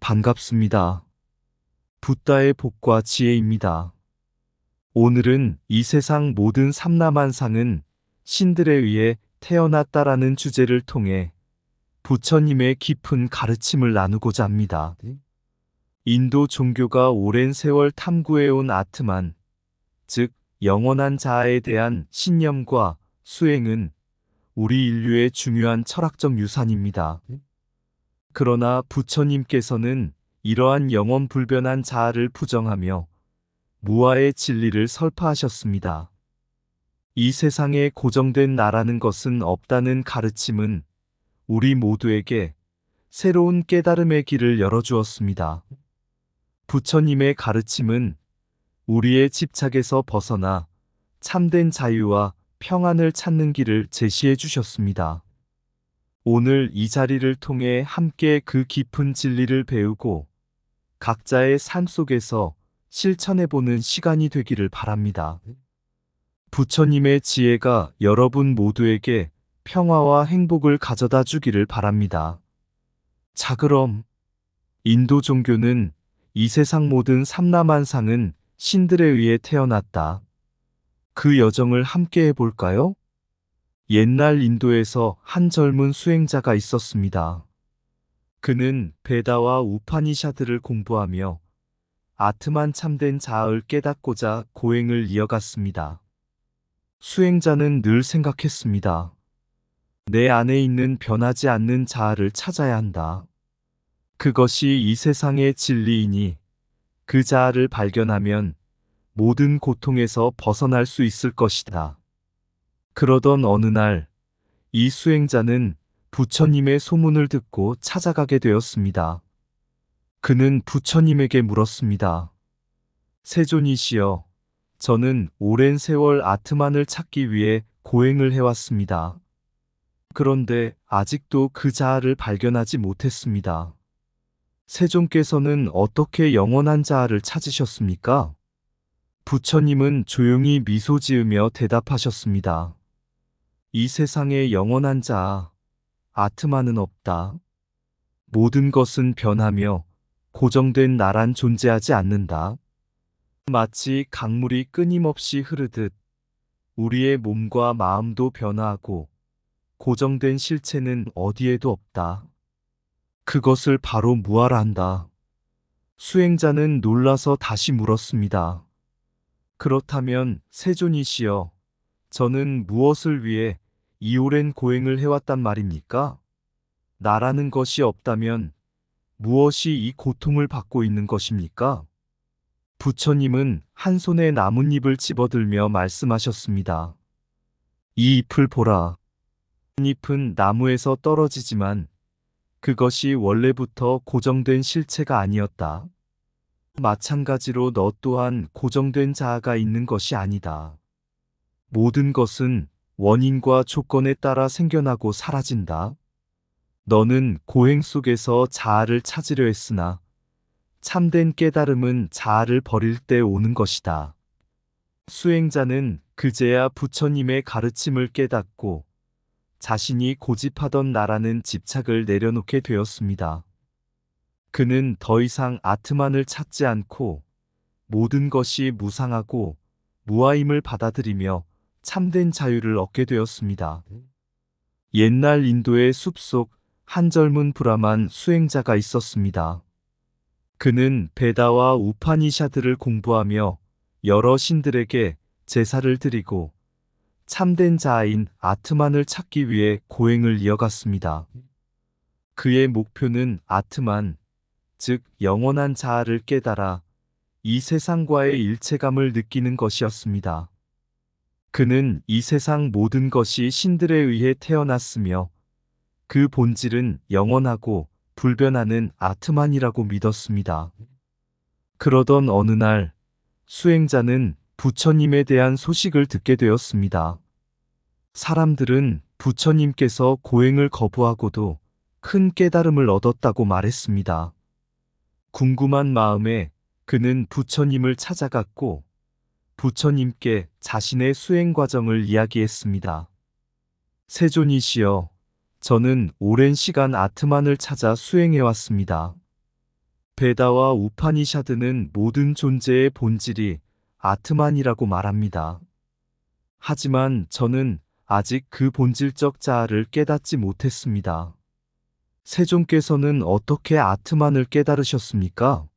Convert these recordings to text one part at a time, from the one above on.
반갑습니다. 붓다의 복과 지혜입니다. 오늘은 이 세상 모든 삼라만상은 신들에 의해 태어났다라는 주제를 통해 부처님의 깊은 가르침을 나누고자 합니다. 인도 종교가 오랜 세월 탐구해온 아트만, 즉 영원한 자아에 대한 신념과 수행은 우리 인류의 중요한 철학적 유산입니다. 그러나 부처님께서는 이러한 영원불변한 자아를 부정하며 무아의 진리를 설파하셨습니다. 이 세상에 고정된 나라는 것은 없다는 가르침은 우리 모두에게 새로운 깨달음의 길을 열어주었습니다. 부처님의 가르침은 우리의 집착에서 벗어나 참된 자유와 평안을 찾는 길을 제시해 주셨습니다. 오늘 이 자리를 통해 함께 그 깊은 진리를 배우고 각자의 삶 속에서 실천해보는 시간이 되기를 바랍니다. 부처님의 지혜가 여러분 모두에게 평화와 행복을 가져다 주기를 바랍니다. 자, 그럼 인도 종교는 이 세상 모든 삼라만상은 신들에 의해 태어났다. 그 여정을 함께 해볼까요? 옛날 인도에서 한 젊은 수행자가 있었습니다. 그는 베다와 우파니샤드를 공부하며 아트만 참된 자아를 깨닫고자 고행을 이어갔습니다. 수행자는 늘 생각했습니다. 내 안에 있는 변하지 않는 자아를 찾아야 한다. 그것이 이 세상의 진리이니 그 자아를 발견하면 모든 고통에서 벗어날 수 있을 것이다. 그러던 어느 날, 이 수행자는 부처님의 소문을 듣고 찾아가게 되었습니다. 그는 부처님에게 물었습니다. 세존이시여, 저는 오랜 세월 아트만을 찾기 위해 고행을 해왔습니다. 그런데 아직도 그 자아를 발견하지 못했습니다. 세존께서는 어떻게 영원한 자아를 찾으셨습니까? 부처님은 조용히 미소 지으며 대답하셨습니다. 이 세상에 영원한 자아, 아트만은 없다. 모든 것은 변하며 고정된 나란 존재하지 않는다. 마치 강물이 끊임없이 흐르듯 우리의 몸과 마음도 변화하고 고정된 실체는 어디에도 없다. 그것을 바로 무아라 한다. 수행자는 놀라서 다시 물었습니다. 그렇다면 세존이시여, 저는 무엇을 위해 이 오랜 고행을 해왔단 말입니까? 나라는 것이 없다면 무엇이 이 고통을 받고 있는 것입니까? 부처님은 한 손에 나뭇잎을 집어들며 말씀하셨습니다. 이 잎을 보라. 잎은 나무에서 떨어지지만 그것이 원래부터 고정된 실체가 아니었다. 마찬가지로 너 또한 고정된 자아가 있는 것이 아니다. 모든 것은 원인과 조건에 따라 생겨나고 사라진다. 너는 고행 속에서 자아를 찾으려 했으나 참된 깨달음은 자아를 버릴 때 오는 것이다. 수행자는 그제야 부처님의 가르침을 깨닫고 자신이 고집하던 나라는 집착을 내려놓게 되었습니다. 그는 더 이상 아트만을 찾지 않고 모든 것이 무상하고 무아임을 받아들이며 참된 자유를 얻게 되었습니다. 옛날 인도의 숲속 한 젊은 브라만 수행자가 있었습니다. 그는 베다와 우파니샤드를 공부하며 여러 신들에게 제사를 드리고 참된 자아인 아트만을 찾기 위해 고행을 이어갔습니다. 그의 목표는 아트만, 즉 영원한 자아를 깨달아 이 세상과의 일체감을 느끼는 것이었습니다. 그는 이 세상 모든 것이 신들에 의해 태어났으며 그 본질은 영원하고 불변하는 아트만이라고 믿었습니다. 그러던 어느 날 수행자는 부처님에 대한 소식을 듣게 되었습니다. 사람들은 부처님께서 고행을 거부하고도 큰 깨달음을 얻었다고 말했습니다. 궁금한 마음에 그는 부처님을 찾아갔고 부처님께 자신의 수행 과정을 이야기했습니다. 세존이시여, 저는 오랜 시간 아트만을 찾아 수행해왔습니다. 베다와 우파니샤드는 모든 존재의 본질이 아트만이라고 말합니다. 하지만 저는 아직 그 본질적 자아를 깨닫지 못했습니다. 세존께서는 어떻게 아트만을 깨달으셨습니까?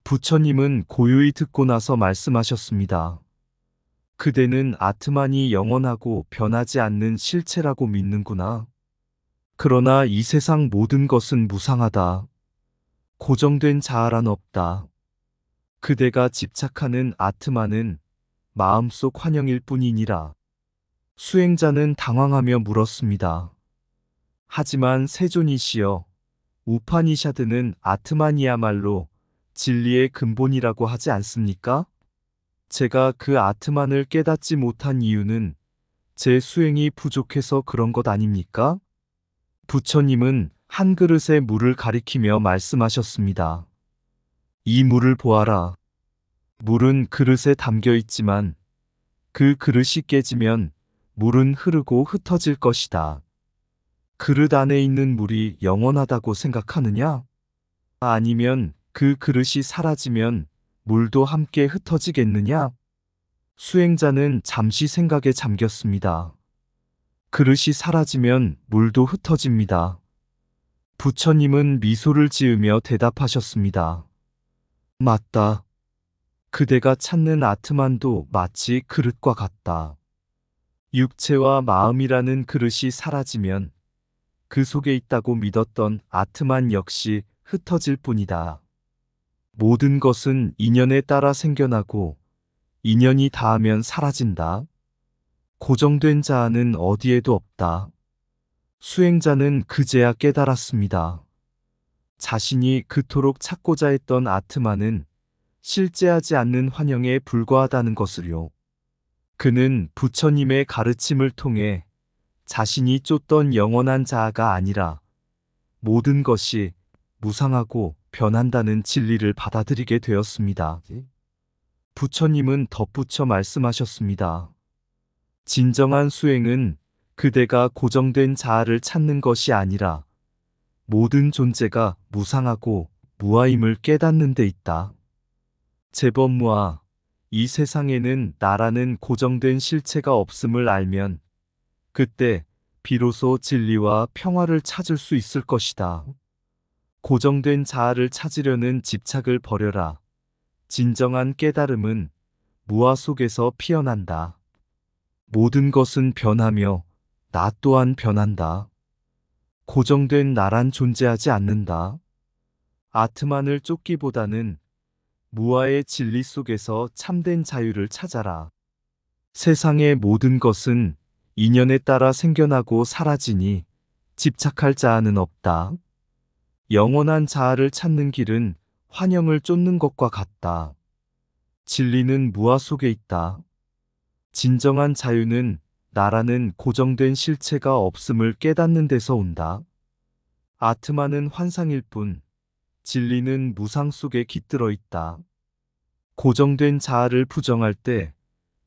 부처님은 고요히 듣고 나서 말씀하셨습니다. 그대는 아트만이 영원하고 변하지 않는 실체라고 믿는구나. 그러나 이 세상 모든 것은 무상하다. 고정된 자아란 없다. 그대가 집착하는 아트만은 마음속 환영일 뿐이니라. 수행자는 당황하며 물었습니다. 하지만 세존이시여, 우파니샤드는 아트만이야말로 진리의 근본이라고 하지 않습니까? 제가 그 아트만을 깨닫지 못한 이유는 제 수행이 부족해서 그런 것 아닙니까? 부처님은 한 그릇의 물을 가리키며 말씀하셨습니다. 이 물을 보아라. 물은 그릇에 담겨 있지만 그 그릇이 깨지면 물은 흐르고 흩어질 것이다. 그릇 안에 있는 물이 영원하다고 생각하느냐? 아니면 그 그릇이 사라지면 물도 함께 흩어지겠느냐? 수행자는 잠시 생각에 잠겼습니다. 그릇이 사라지면 물도 흩어집니다. 부처님은 미소를 지으며 대답하셨습니다. 맞다. 그대가 찾는 아트만도 마치 그릇과 같다. 육체와 마음이라는 그릇이 사라지면 그 속에 있다고 믿었던 아트만 역시 흩어질 뿐이다. 모든 것은 인연에 따라 생겨나고 인연이 닿으면 사라진다. 고정된 자아는 어디에도 없다. 수행자는 그제야 깨달았습니다. 자신이 그토록 찾고자 했던 아트만은 실제하지 않는 환영에 불과하다는 것을요. 그는 부처님의 가르침을 통해 자신이 쫓던 영원한 자아가 아니라 모든 것이 무상하고 변한다는 진리를 받아들이게 되었습니다. 부처님은 덧붙여 말씀하셨습니다. 진정한 수행은 그대가 고정된 자아를 찾는 것이 아니라 모든 존재가 무상하고 무아임을 깨닫는 데 있다. 제법무아, 이 세상에는 나라는 고정된 실체가 없음을 알면 그때 비로소 진리와 평화를 찾을 수 있을 것이다. 고정된 자아를 찾으려는 집착을 버려라. 진정한 깨달음은 무아 속에서 피어난다. 모든 것은 변하며 나 또한 변한다. 고정된 나란 존재하지 않는다. 아트만을 쫓기보다는 무아의 진리 속에서 참된 자유를 찾아라. 세상의 모든 것은 인연에 따라 생겨나고 사라지니 집착할 자아는 없다. 영원한 자아를 찾는 길은 환영을 쫓는 것과 같다. 진리는 무아 속에 있다. 진정한 자유는 나라는 고정된 실체가 없음을 깨닫는 데서 온다. 아트만은 환상일 뿐, 진리는 무상 속에 깃들어 있다. 고정된 자아를 부정할 때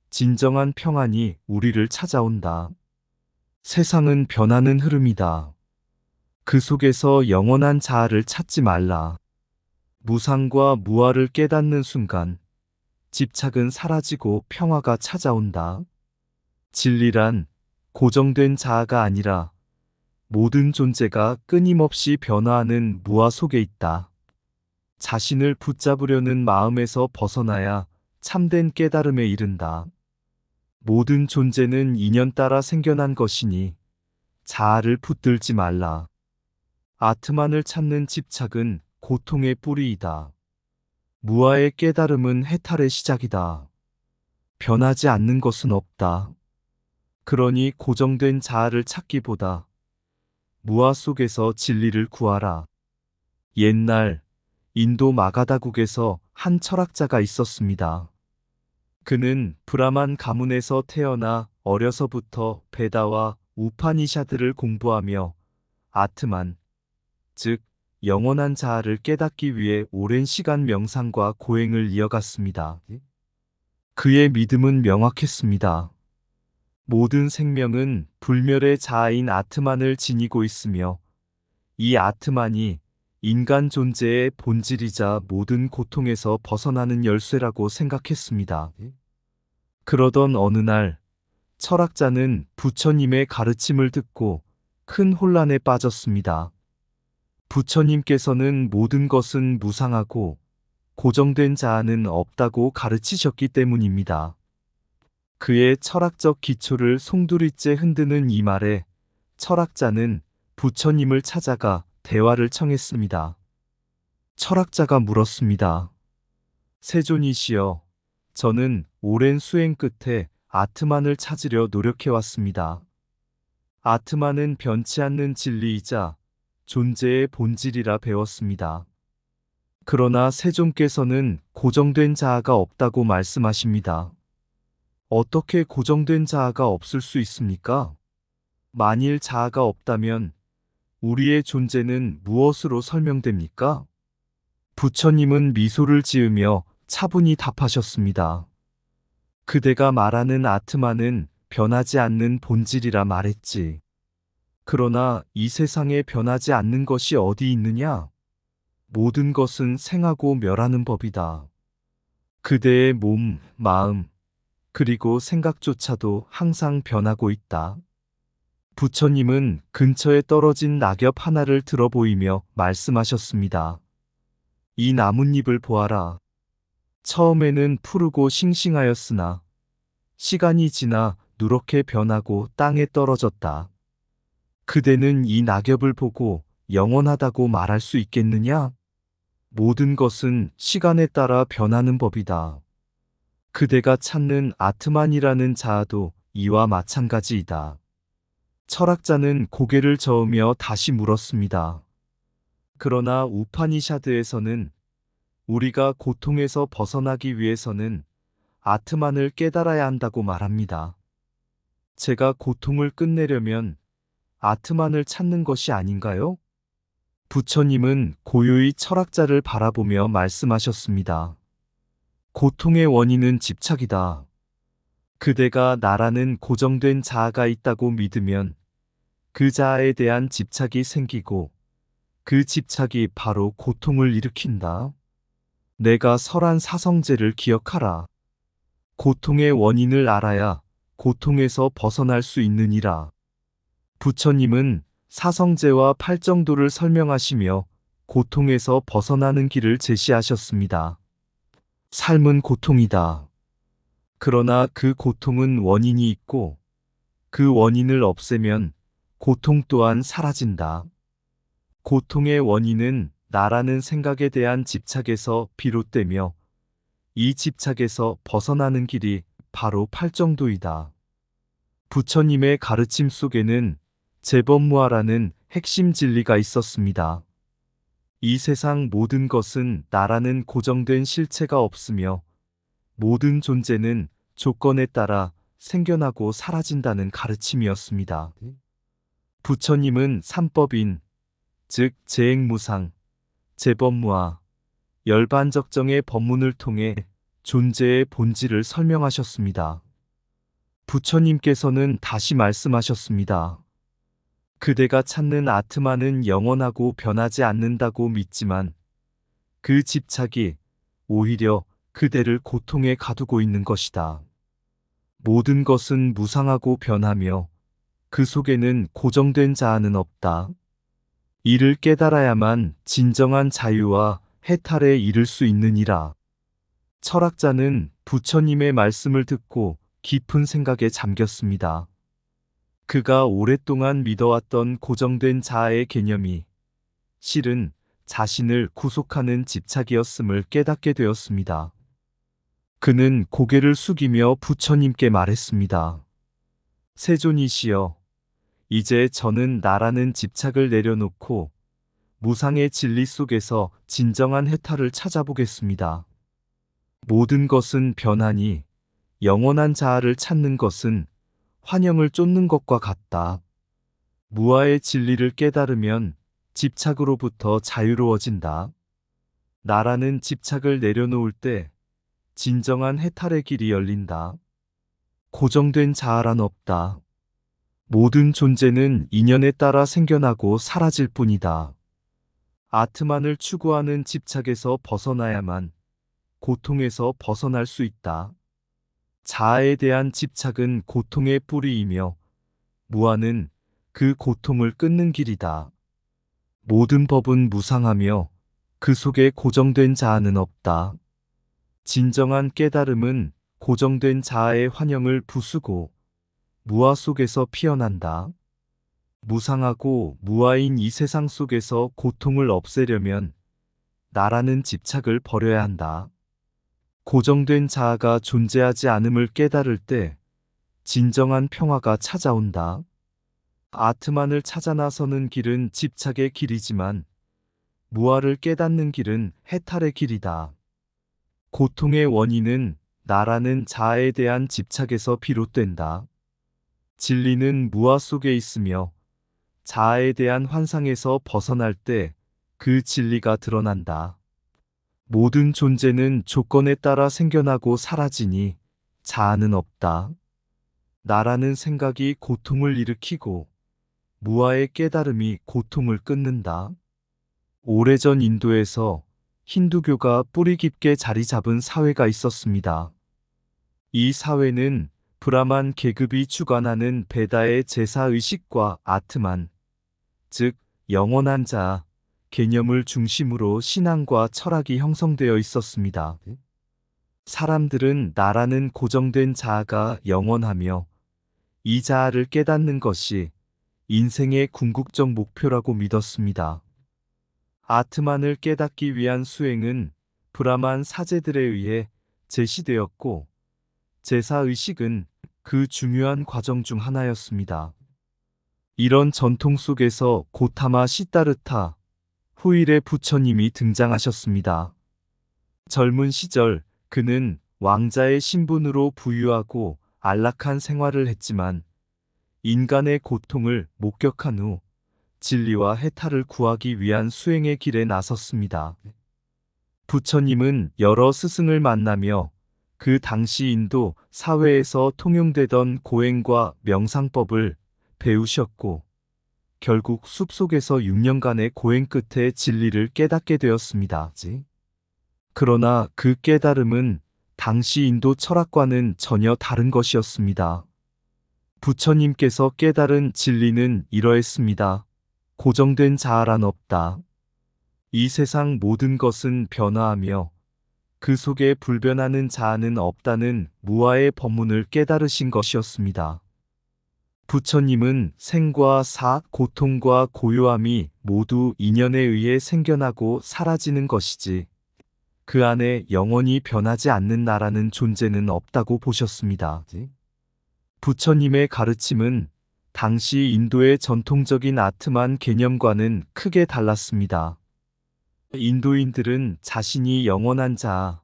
진정한 평안이 우리를 찾아온다. 세상은 변하는 흐름이다. 그 속에서 영원한 자아를 찾지 말라. 무상과 무아를 깨닫는 순간 집착은 사라지고 평화가 찾아온다. 진리란 고정된 자아가 아니라 모든 존재가 끊임없이 변화하는 무아 속에 있다. 자신을 붙잡으려는 마음에서 벗어나야 참된 깨달음에 이른다. 모든 존재는 인연 따라 생겨난 것이니 자아를 붙들지 말라. 아트만을 찾는 집착은 고통의 뿌리이다. 무아의 깨달음은 해탈의 시작이다. 변하지 않는 것은 없다. 그러니 고정된 자아를 찾기보다 무아 속에서 진리를 구하라. 옛날 인도 마가다국에서 한 철학자가 있었습니다. 그는 브라만 가문에서 태어나 어려서부터 베다와 우파니샤드를 공부하며 아트만, 즉 영원한 자아를 깨닫기 위해 오랜 시간 명상과 고행을 이어갔습니다. 그의 믿음은 명확했습니다. 모든 생명은 불멸의 자아인 아트만을 지니고 있으며 이 아트만이 인간 존재의 본질이자 모든 고통에서 벗어나는 열쇠라고 생각했습니다. 그러던 어느 날, 철학자는 부처님의 가르침을 듣고 큰 혼란에 빠졌습니다. 부처님께서는 모든 것은 무상하고 고정된 자아는 없다고 가르치셨기 때문입니다. 그의 철학적 기초를 송두리째 흔드는 이 말에 철학자는 부처님을 찾아가 대화를 청했습니다. 철학자가 물었습니다. 세존이시여, 저는 오랜 수행 끝에 아트만을 찾으려 노력해왔습니다. 아트만은 변치 않는 진리이자 존재의 본질이라 배웠습니다. 그러나 세존께서는 고정된 자아가 없다고 말씀하십니다. 어떻게 고정된 자아가 없을 수 있습니까? 만일 자아가 없다면 우리의 존재는 무엇으로 설명됩니까? 부처님은 미소를 지으며 차분히 답하셨습니다. 그대가 말하는 아트만은 변하지 않는 본질이라 말했지. 그러나 이 세상에 변하지 않는 것이 어디 있느냐? 모든 것은 생하고 멸하는 법이다. 그대의 몸, 마음, 그리고 생각조차도 항상 변하고 있다. 부처님은 근처에 떨어진 낙엽 하나를 들어 보이며 말씀하셨습니다. 이 나뭇잎을 보아라. 처음에는 푸르고 싱싱하였으나 시간이 지나 누렇게 변하고 땅에 떨어졌다. 그대는 이 낙엽을 보고 영원하다고 말할 수 있겠느냐? 모든 것은 시간에 따라 변하는 법이다. 그대가 찾는 아트만이라는 자아도 이와 마찬가지이다. 철학자는 고개를 저으며 다시 물었습니다. 그러나 우파니샤드에서는 우리가 고통에서 벗어나기 위해서는 아트만을 깨달아야 한다고 말합니다. 제가 고통을 끝내려면 아트만을 찾는 것이 아닌가요? 부처님은 고요히 철학자를 바라보며 말씀하셨습니다. 고통의 원인은 집착이다. 그대가 나라는 고정된 자아가 있다고 믿으면 그 자아에 대한 집착이 생기고 그 집착이 바로 고통을 일으킨다. 내가 설한 사성제를 기억하라. 고통의 원인을 알아야 고통에서 벗어날 수 있느니라. 부처님은 사성제와 팔정도를 설명하시며 고통에서 벗어나는 길을 제시하셨습니다. 삶은 고통이다. 그러나 그 고통은 원인이 있고 그 원인을 없애면 고통 또한 사라진다. 고통의 원인은 나라는 생각에 대한 집착에서 비롯되며 이 집착에서 벗어나는 길이 바로 팔정도이다. 부처님의 가르침 속에는 재범무아라는 핵심 진리가 있었습니다. 이 세상 모든 것은 나라는 고정된 실체가 없으며 모든 존재는 조건에 따라 생겨나고 사라진다는 가르침이었습니다. 부처님은 삼법인, 즉 재행무상, 재범무아, 열반적정의 법문을 통해 존재의 본질을 설명하셨습니다. 부처님께서는 다시 말씀하셨습니다. 그대가 찾는 아트만은 영원하고 변하지 않는다고 믿지만 그 집착이 오히려 그대를 고통에 가두고 있는 것이다. 모든 것은 무상하고 변하며 그 속에는 고정된 자아는 없다. 이를 깨달아야만 진정한 자유와 해탈에 이를 수 있느니라. 철학자는 부처님의 말씀을 듣고 깊은 생각에 잠겼습니다. 그가 오랫동안 믿어왔던 고정된 자아의 개념이 실은 자신을 구속하는 집착이었음을 깨닫게 되었습니다. 그는 고개를 숙이며 부처님께 말했습니다. 세존이시여, 이제 저는 나라는 집착을 내려놓고 무상의 진리 속에서 진정한 해탈을 찾아보겠습니다. 모든 것은 변하니 영원한 자아를 찾는 것은 환영을 쫓는 것과 같다. 무아의 진리를 깨달으면 집착으로부터 자유로워진다. 나라는 집착을 내려놓을 때 진정한 해탈의 길이 열린다. 고정된 자아란 없다. 모든 존재는 인연에 따라 생겨나고 사라질 뿐이다. 아트만을 추구하는 집착에서 벗어나야만 고통에서 벗어날 수 있다. 자아에 대한 집착은 고통의 뿌리이며 무아는 그 고통을 끊는 길이다. 모든 법은 무상하며 그 속에 고정된 자아는 없다. 진정한 깨달음은 고정된 자아의 환영을 부수고 무아 속에서 피어난다. 무상하고 무아인 이 세상 속에서 고통을 없애려면 나라는 집착을 버려야 한다. 고정된 자아가 존재하지 않음을 깨달을 때 진정한 평화가 찾아온다. 아트만을 찾아 나서는 길은 집착의 길이지만 무아를 깨닫는 길은 해탈의 길이다. 고통의 원인은 나라는 자아에 대한 집착에서 비롯된다. 진리는 무아 속에 있으며 자아에 대한 환상에서 벗어날 때 그 진리가 드러난다. 모든 존재는 조건에 따라 생겨나고 사라지니 자아는 없다. 나라는 생각이 고통을 일으키고 무아의 깨달음이 고통을 끊는다. 오래전 인도에서 힌두교가 뿌리 깊게 자리 잡은 사회가 있었습니다. 이 사회는 브라만 계급이 주관하는 베다의 제사의식과 아트만, 즉 영원한 자아, 개념을 중심으로 신앙과 철학이 형성되어 있었습니다. 사람들은 나라는 고정된 자아가 영원하며 이 자아를 깨닫는 것이 인생의 궁극적 목표라고 믿었습니다. 아트만을 깨닫기 위한 수행은 브라만 사제들에 의해 제시되었고 제사의식은 그 중요한 과정 중 하나였습니다. 이런 전통 속에서 고타마 시다르타, 후일의 부처님이 등장하셨습니다. 젊은 시절 그는 왕자의 신분으로 부유하고 안락한 생활을 했지만 인간의 고통을 목격한 후 진리와 해탈을 구하기 위한 수행의 길에 나섰습니다. 부처님은 여러 스승을 만나며 그 당시 인도 사회에서 통용되던 고행과 명상법을 배우셨고 결국 숲속에서 6년간의 고행 끝에 진리를 깨닫게 되었습니다. 그러나 그 깨달음은 당시 인도 철학과는 전혀 다른 것이었습니다. 부처님께서 깨달은 진리는 이러했습니다. 고정된 자아란 없다. 이 세상 모든 것은 변화하며 그 속에 불변하는 자아는 없다는 무아의 법문을 깨달으신 것이었습니다. 부처님은 생과 사, 고통과 고요함이 모두 인연에 의해 생겨나고 사라지는 것이지 그 안에 영원히 변하지 않는 나라는 존재는 없다고 보셨습니다. 부처님의 가르침은 당시 인도의 전통적인 아트만 개념과는 크게 달랐습니다. 인도인들은 자신이 영원한 자아,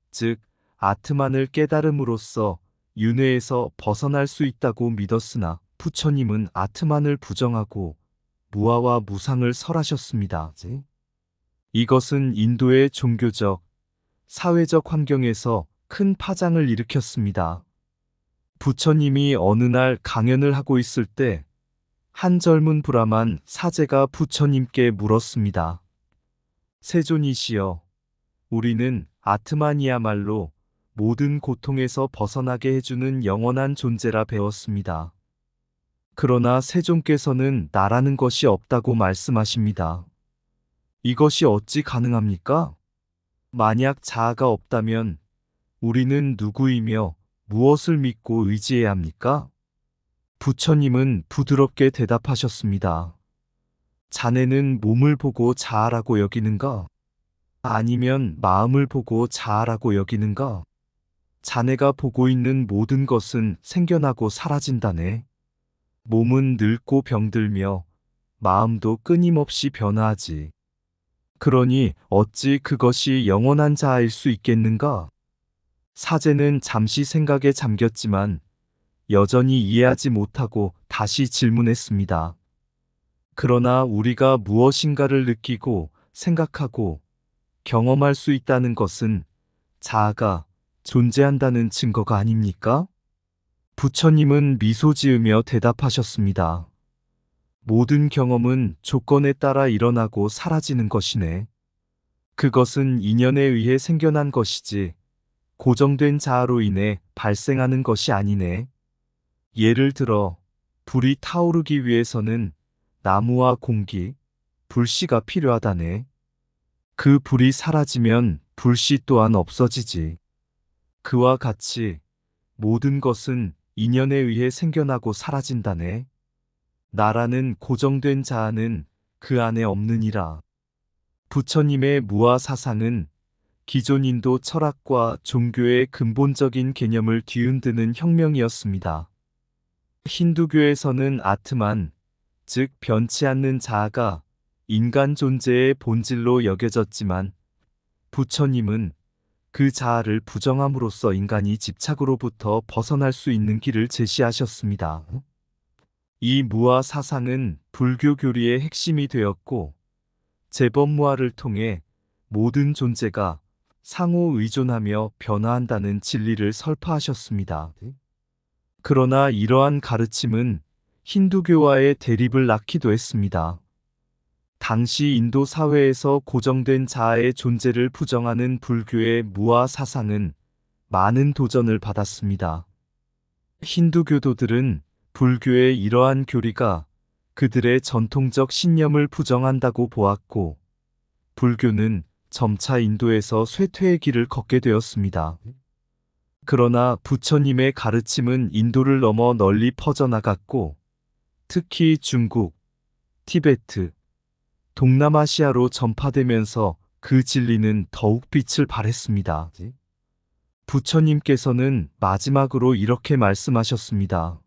즉 아트만을 깨달음으로써 윤회에서 벗어날 수 있다고 믿었으나 부처님은 아트만을 부정하고 무아와 무상을 설하셨습니다. 이것은 인도의 종교적, 사회적 환경에서 큰 파장을 일으켰습니다. 부처님이 어느 날 강연을 하고 있을 때 한 젊은 브라만 사제가 부처님께 물었습니다. 세존이시여, 우리는 아트만이야말로 모든 고통에서 벗어나게 해주는 영원한 존재라 배웠습니다. 그러나 세존께서는 나라는 것이 없다고 말씀하십니다. 이것이 어찌 가능합니까? 만약 자아가 없다면 우리는 누구이며 무엇을 믿고 의지해야 합니까? 부처님은 부드럽게 대답하셨습니다. 자네는 몸을 보고 자아라고 여기는가? 아니면 마음을 보고 자아라고 여기는가? 자네가 보고 있는 모든 것은 생겨나고 사라진다네. 몸은 늙고 병들며 마음도 끊임없이 변화하지. 그러니 어찌 그것이 영원한 자아일 수 있겠는가? 사제는 잠시 생각에 잠겼지만 여전히 이해하지 못하고 다시 질문했습니다. 그러나 우리가 무엇인가를 느끼고 생각하고 경험할 수 있다는 것은 자아가 존재한다는 증거가 아닙니까? 부처님은 미소 지으며 대답하셨습니다. 모든 경험은 조건에 따라 일어나고 사라지는 것이네. 그것은 인연에 의해 생겨난 것이지 고정된 자아로 인해 발생하는 것이 아니네. 예를 들어 불이 타오르기 위해서는 나무와 공기, 불씨가 필요하다네. 그 불이 사라지면 불씨 또한 없어지지. 그와 같이 모든 것은 인연에 의해 생겨나고 사라진다네. 나라는 고정된 자아는 그 안에 없느니라. 부처님의 무아 사상은 기존 인도 철학과 종교의 근본적인 개념을 뒤흔드는 혁명이었습니다. 힌두교에서는 아트만, 즉 변치 않는 자아가 인간 존재의 본질로 여겨졌지만 부처님은 그 자아를 부정함으로써 인간이 집착으로부터 벗어날 수 있는 길을 제시하셨습니다. 이 무아 사상은 불교 교리의 핵심이 되었고 재범무아를 통해 모든 존재가 상호 의존하며 변화한다는 진리를 설파하셨습니다. 그러나 이러한 가르침은 힌두교와의 대립을 낳기도 했습니다. 당시 인도 사회에서 고정된 자아의 존재를 부정하는 불교의 무아 사상은 많은 도전을 받았습니다. 힌두교도들은 불교의 이러한 교리가 그들의 전통적 신념을 부정한다고 보았고, 불교는 점차 인도에서 쇠퇴의 길을 걷게 되었습니다. 그러나 부처님의 가르침은 인도를 넘어 널리 퍼져나갔고, 특히 중국, 티베트, 동남아시아로 전파되면서 그 진리는 더욱 빛을 발했습니다. 부처님께서는 마지막으로 이렇게 말씀하셨습니다.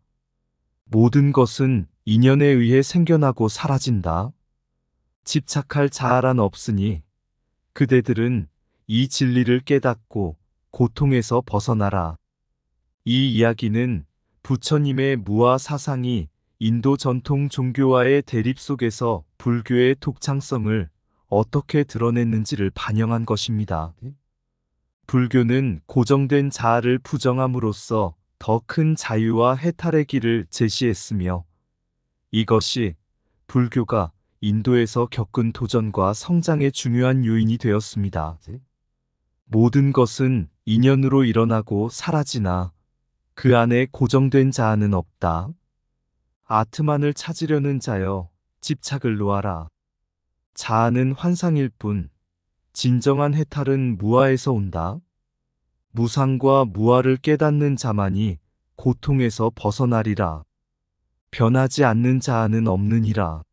모든 것은 인연에 의해 생겨나고 사라진다. 집착할 자아란 없으니 그대들은 이 진리를 깨닫고 고통에서 벗어나라. 이 이야기는 부처님의 무아 사상이 인도 전통 종교와의 대립 속에서 불교의 독창성을 어떻게 드러냈는지를 반영한 것입니다. 불교는 고정된 자아를 부정함으로써 더 큰 자유와 해탈의 길을 제시했으며, 이것이 불교가 인도에서 겪은 도전과 성장의 중요한 요인이 되었습니다. 모든 것은 인연으로 일어나고 사라지나 그 안에 고정된 자아는 없다. 아트만을 찾으려는 자여, 집착을 놓아라. 자아는 환상일 뿐, 진정한 해탈은 무아에서 온다. 무상과 무아를 깨닫는 자만이 고통에서 벗어나리라. 변하지 않는 자아는 없느니라.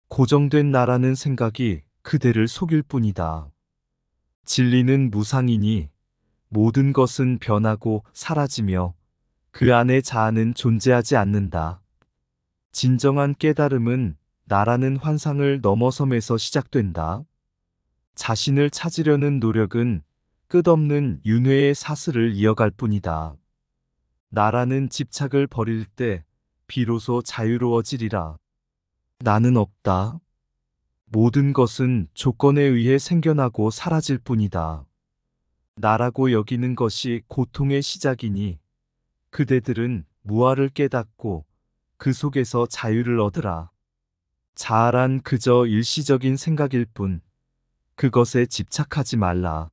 고정된 나라는 생각이 그대를 속일 뿐이다. 진리는 무상이니 모든 것은 변하고 사라지며 그 안에 자아는 존재하지 않는다. 진정한 깨달음은 나라는 환상을 넘어섬에서 시작된다. 자신을 찾으려는 노력은 끝없는 윤회의 사슬을 이어갈 뿐이다. 나라는 집착을 버릴 때 비로소 자유로워지리라. 나는 없다. 모든 것은 조건에 의해 생겨나고 사라질 뿐이다. 나라고 여기는 것이 고통의 시작이니 그대들은 무아를 깨닫고 그 속에서 자유를 얻으라. 자아란 그저 일시적인 생각일 뿐 그것에 집착하지 말라.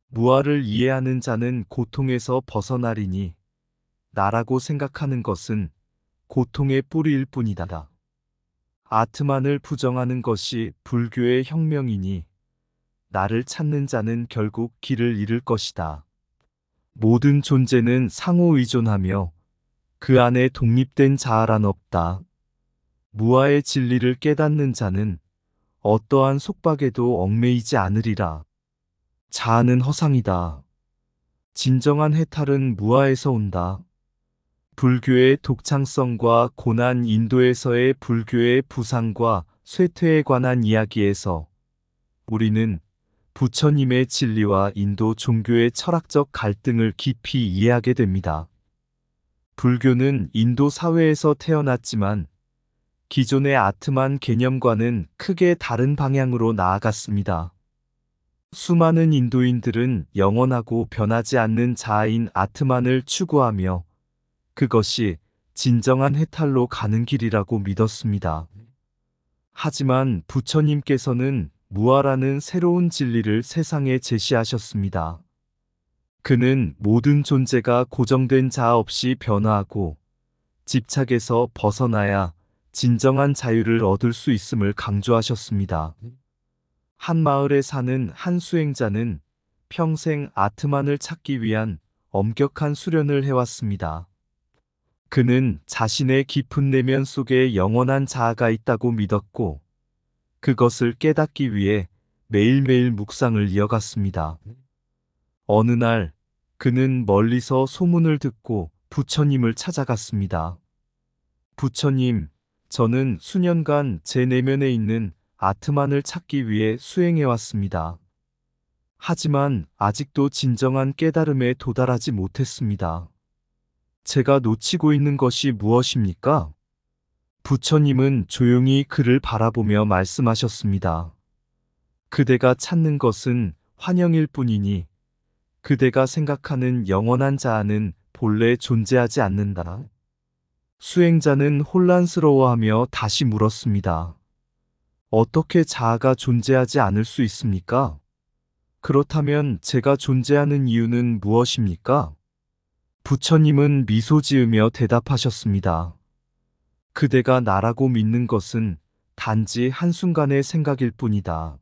무아를 이해하는 자는 고통에서 벗어나리니 나라고 생각하는 것은 고통의 뿌리일 뿐이다. 아트만을 부정하는 것이 불교의 혁명이니 나를 찾는 자는 결국 길을 잃을 것이다. 모든 존재는 상호 의존하며 그 안에 독립된 자아란 없다. 무아의 진리를 깨닫는 자는 어떠한 속박에도 얽매이지 않으리라. 자아는 허상이다. 진정한 해탈은 무아에서 온다. 불교의 독창성과 고난, 인도에서의 불교의 부상과 쇠퇴에 관한 이야기에서 우리는 부처님의 진리와 인도 종교의 철학적 갈등을 깊이 이해하게 됩니다. 불교는 인도 사회에서 태어났지만 기존의 아트만 개념과는 크게 다른 방향으로 나아갔습니다. 수많은 인도인들은 영원하고 변하지 않는 자아인 아트만을 추구하며 그것이 진정한 해탈로 가는 길이라고 믿었습니다. 하지만 부처님께서는 무아라는 새로운 진리를 세상에 제시하셨습니다. 그는 모든 존재가 고정된 자아 없이 변화하고 집착에서 벗어나야 진정한 자유를 얻을 수 있음을 강조하셨습니다. 한 마을에 사는 한 수행자는 평생 아트만을 찾기 위한 엄격한 수련을 해왔습니다. 그는 자신의 깊은 내면 속에 영원한 자아가 있다고 믿었고, 그것을 깨닫기 위해 매일매일 묵상을 이어갔습니다. 어느 날, 그는 멀리서 소문을 듣고 부처님을 찾아갔습니다. 부처님, 저는 수년간 제 내면에 있는 아트만을 찾기 위해 수행해왔습니다. 하지만 아직도 진정한 깨달음에 도달하지 못했습니다. 제가 놓치고 있는 것이 무엇입니까? 부처님은 조용히 그를 바라보며 말씀하셨습니다. 그대가 찾는 것은 환영일 뿐이니 그대가 생각하는 영원한 자아는 본래 존재하지 않는다. 수행자는 혼란스러워하며 다시 물었습니다. 어떻게 자아가 존재하지 않을 수 있습니까? 그렇다면 제가 존재하는 이유는 무엇입니까? 부처님은 미소 지으며 대답하셨습니다. 그대가 나라고 믿는 것은 단지 한순간의 생각일 뿐이다.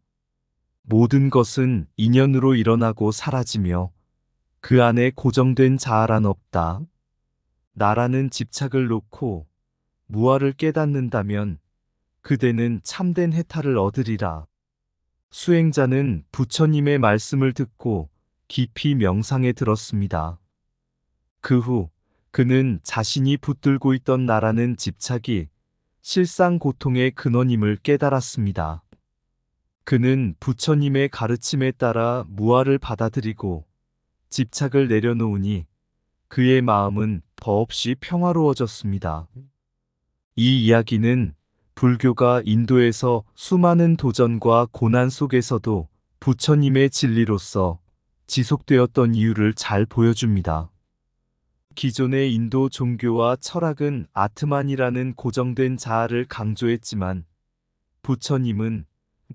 모든 것은 인연으로 일어나고 사라지며 그 안에 고정된 자아란 없다. 나라는 집착을 놓고 무아를 깨닫는다면 그대는 참된 해탈을 얻으리라. 수행자는 부처님의 말씀을 듣고 깊이 명상에 들었습니다. 그 후 그는 자신이 붙들고 있던 나라는 집착이 실상 고통의 근원임을 깨달았습니다. 그는 부처님의 가르침에 따라 무아를 받아들이고 집착을 내려놓으니 그의 마음은 더없이 평화로워졌습니다. 이 이야기는 불교가 인도에서 수많은 도전과 고난 속에서도 부처님의 진리로서 지속되었던 이유를 잘 보여줍니다. 기존의 인도 종교와 철학은 아트만이라는 고정된 자아를 강조했지만 부처님은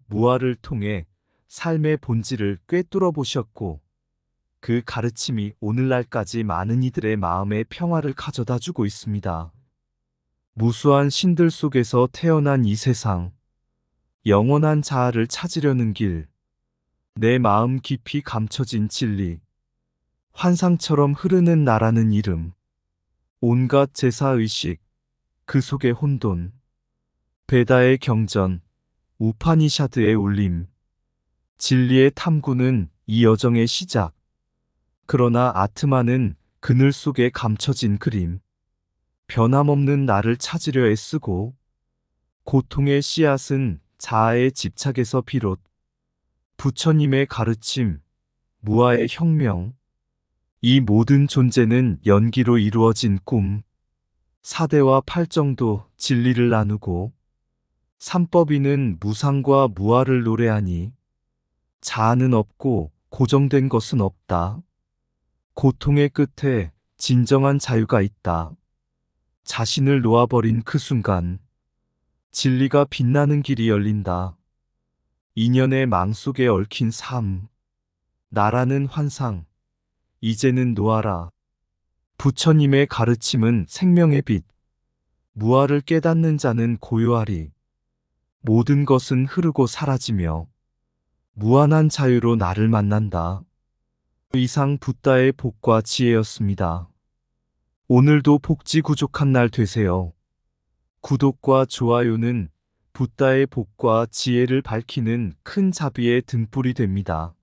무아를 통해 삶의 본질을 꿰뚫어 보셨고 그 가르침이 오늘날까지 많은 이들의 마음에 평화를 가져다 주고 있습니다. 무수한 신들 속에서 태어난 이 세상, 영원한 자아를 찾으려는 길, 내 마음 깊이 감춰진 진리, 환상처럼 흐르는 나라는 이름, 온갖 제사의식, 그 속의 혼돈, 베다의 경전, 우파니샤드의 울림, 진리의 탐구는 이 여정의 시작. 그러나 아트만은 그늘 속에 감춰진 그림, 변함없는 나를 찾으려 애쓰고 고통의 씨앗은 자아의 집착에서 비롯 부처님의 가르침, 무아의 혁명, 이 모든 존재는 연기로 이루어진 꿈, 사대와 팔정도 진리를 나누고 삼법인은 무상과 무아를 노래하니 자아는 없고 고정된 것은 없다. 고통의 끝에 진정한 자유가 있다. 자신을 놓아버린 그 순간 진리가 빛나는 길이 열린다. 인연의 망 속에 얽힌 삶, 나라는 환상, 이제는 놓아라. 부처님의 가르침은 생명의 빛, 무아를 깨닫는 자는 고요하리. 모든 것은 흐르고 사라지며 무한한 자유로 나를 만난다. 이상 붓다의 복과 지혜였습니다. 오늘도 복지 구족한 날 되세요. 구독과 좋아요는 붓다의 복과 지혜를 밝히는 큰 자비의 등불이 됩니다.